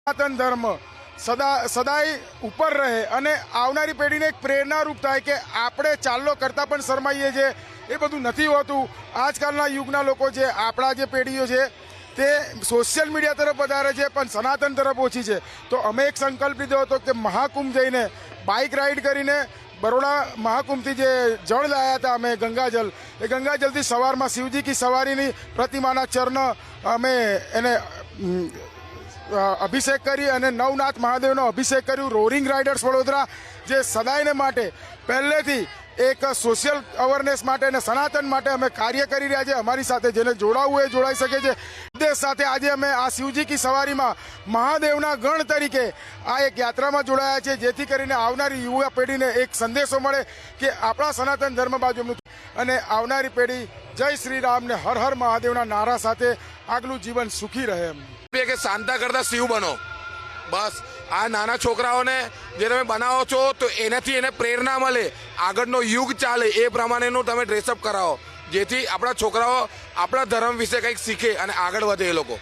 સનાતન ધર્મ સદાય ઉપર રહે અને આવનારી પેઢીને એક પ્રેરણારૂપ થાય કે આપણે ચાલો કરતાં પણ શરમાઈએ છીએ, એ બધું નથી હોતું। આજકાલના યુગના લોકો છે, આપણા જે પેઢીઓ છે તે સોશિયલ મીડિયા તરફ વધારે છે પણ સનાતન તરફ ઓછી છે। તો અમે એક સંકલ્પ લીધો હતો કે મહાકુંભ જઈને બાઇક રાઈડ કરીને બરોડા મહાકુંભથી જે જળ લાયા હતા અમે ગંગાજલ, એ ગંગાજલથી સવારમાં શિવજી કી સવારીની પ્રતિમાના ચરણ અમે એને અભિષેક કરી અને નવનાથ મહાદેવનો અભિષેક કર્યું। રોરિંગ રાઇડર્સ વડોદરા જે સદાયને માટે પહેલેથી એક સોશિયલ અવેરનેસ માટે અને સનાતન માટે અમે કાર્ય કરી રહ્યા છે। અમારી સાથે જેને જોડાવવું એ જોડાઈ શકે છે। ઉદ્દેશ સાથે આજે અમે આ શિવજી કી સવારીમાં મહાદેવના ગણ તરીકે આ એક યાત્રામાં જોડાયા છે, જેથી કરીને આવનારી યુવા પેઢીને એક સંદેશો મળે કે આપણા સનાતન ધર્મ બાજુ અને આવનારી પેઢી જય શ્રી રામ ને હર હર મહાદેવના નારા સાથે આગલું જીવન સુખી રહે એમ કે શાંતા કરતા શિવ બનો। બસ આ નાના છોકરાઓને જે તમે બનાવો છો તો એનાથી એને પ્રેરણા મળે, આગળનો યુગ ચાલે એ પ્રમાણેનું તમે ડ્રેસઅપ કરાવો, જેથી આપણા છોકરાઓ આપણા ધર્મ વિશે કંઈક શીખે અને આગળ વધે એ લોકો।